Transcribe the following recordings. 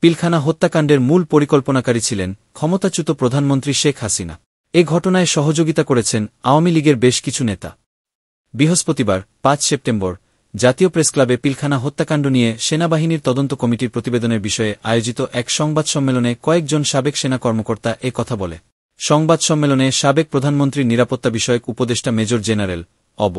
পিলখানা হত্যাকাণ্ডের মূল পরিকল্পনাকারী ছিলেন ক্ষমতাচ্যুত প্রধানমন্ত্রী শেখ হাসিনা। এ ঘটনায় সহযোগিতা করেছেন আওয়ামী লীগের বেশ কিছু নেতা। বৃহস্পতিবার ৫ সেপ্টেম্বর জাতীয় প্রেসক্লাবে পিলখানা হত্যাকাণ্ড নিয়ে সেনাবাহিনীর তদন্ত কমিটির প্রতিবেদনের বিষয়ে আয়োজিত এক সংবাদ সম্মেলনে কয়েকজন সাবেক সেনা কর্মকর্তা এ কথা বলে। সংবাদ সম্মেলনে সাবেক প্রধানমন্ত্রীর নিরাপত্তা বিষয়ক উপদেষ্টা major general of.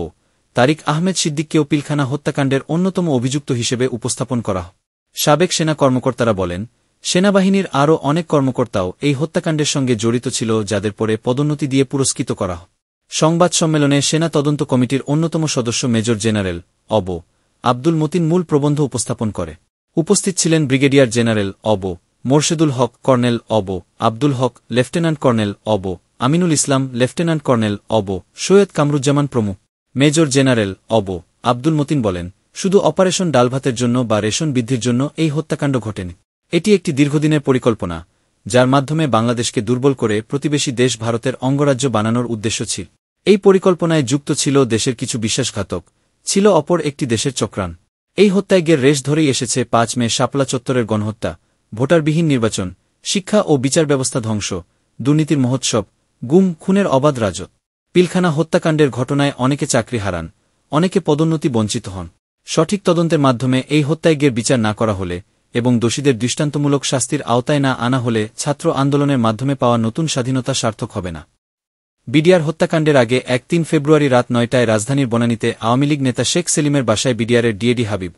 Tariq Ahmed সিদ্দিককেও Pilkhana হত্যাকাণ্ডের অন্যতম অভিযুক্ত হিসেবে উপস্থাপন করা হয়। সাবেক সেনা কর্মকর্তারা বলেন, সেনাবাহিনীর আরও অনেক কর্মকর্তাও এই হত্যাকাণ্ডের সঙ্গে জড়িত ছিল, যাদের পরে পদোন্নতি দিয়ে পুরস্কৃত করা হয়। সংবাদ সম্মেলনে সেনা তদন্ত কমিটির অন্যতম সদস্য মেজর জেনারেল অব. আব্দুল মতিন মূল প্রবন্ধ উপস্থাপন করে। উপস্থিত ছিলেন ব্রিগেডিয়ার জেনারেল অব. মোরশেদুল হক, কর্নেল অব. আব্দুল হক, লেফটেন্যান্ট কর্নেল অব. আমিনুল ইসলাম, লেফটেন্যান্ট কর্নেল অব. সৈয়দ কামরুজ্জামান প্রমুখ। মেজর জেনারেল অব. আব্দুল মতিন বলেন, শুধু অপারেশন ডালভাতের জন্য বা রেশন বৃদ্ধির জন্য এই হত্যাকাণ্ড ঘটেনি। এটি একটি দীর্ঘদিনের পরিকল্পনা, যার মাধ্যমে বাংলাদেশকে দুর্বল করে প্রতিবেশী দেশ ভারতের অঙ্গরাজ্য বানানোর উদ্দেশ্য ছিল। এই পরিকল্পনায় যুক্ত ছিল দেশের কিছু বিশ্বাসঘাতক, ছিল অপর একটি দেশের চক্রান। এই হত্যাযজ্ঞের রেশ ধরেই এসেছে ৫ মে শাপলা চত্বরের গণহত্যা, ভোটারবিহীন নির্বাচন, শিক্ষা ও বিচার ব্যবস্থা ধ্বংস, দুর্নীতির মহোৎসব, গুম খুনের অবাধ রাজত্ব। পিলখানা হত্যাকাণ্ডের ঘটনায় অনেকে চাকরি হারান, অনেকে পদোন্নতি বঞ্চিত হন। সঠিক তদন্তের মাধ্যমে এই হত্যাযজ্ঞের বিচার না করা হলে এবং দোষীদের দৃষ্টান্তমূলক শাস্তির আওতায় না আনা হলে ছাত্র আন্দোলনের মাধ্যমে পাওয়া নতুন স্বাধীনতা সার্থক হবে না। বিডিআর হত্যাকাণ্ডের আগে ৩ ফেব্রুয়ারি রাত ৯টায় রাজধানীর বনানীতে আওয়ামী লীগ নেতা শেখ সেলিমের বাসায় বিডিআরের ডিএডি হাবিব,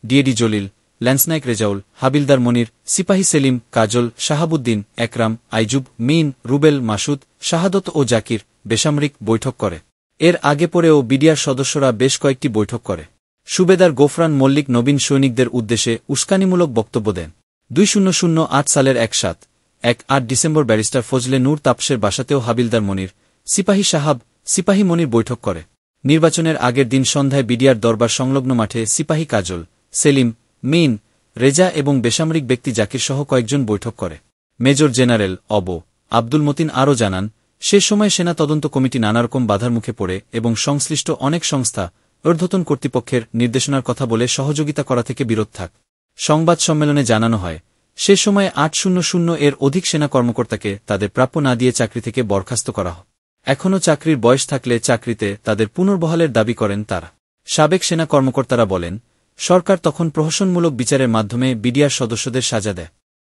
ডিএডি জলিল, ল্যান্সনাইক রেজাউল, হাবিলদার মনির, সিপাহী সেলিম, কাজল, শাহাবুদ্দিন, একরাম, আইজুব, মিন, রুবেল, মাসুদ, শাহাদত ও জাকির বেসামরিক বৈঠক করে। এর আগে পরেও বিডিআর সদস্যরা বেশ কয়েকটি বৈঠক করে। সুবেদার গোফরান মল্লিক নবীন সৈনিকদের উদ্দেশ্যে উস্কানিমূলক বক্তব্য দেন। ২০০৮ সালের ১/৭-১/৮ ডিসেম্বর ব্যারিস্টার ফজলে নূর তাপসের বাসাতেও হাবিলদার মনির, সিপাহী সাহাব, সিপাহী মনির বৈঠক করে। নির্বাচনের আগের দিন সন্ধ্যায় বিডিআর দরবার সংলগ্ন মাঠে সিপাহী কাজল, সেলিম, মিন, রেজা এবং বেসামরিক ব্যক্তি জাকির সহ কয়েকজন বৈঠক করে। মেজর জেনারেল অব. আব্দুল মতিন আরও জানান, সে সময় সেনা তদন্ত কমিটি নানারকম বাধার মুখে পড়ে এবং সংশ্লিষ্ট অনেক সংস্থা ঊর্ধ্বতন কর্তৃপক্ষের নির্দেশনার কথা বলে সহযোগিতা করা থেকে বিরত থাক। সংবাদ সম্মেলনে জানানো হয়, সে সময় ৮০০ এর অধিক সেনা কর্মকর্তাকে তাদের প্রাপ্য না দিয়ে চাকরি থেকে বরখাস্ত করা হয়। এখনও চাকরির বয়স থাকলে চাকরিতে তাদের পুনর্বহালের দাবি করেন তারা। সাবেক সেনা কর্মকর্তারা বলেন, সরকার তখন প্রহসনমূলক বিচারের মাধ্যমে বিডিআর সদস্যদের সাজা দেয়।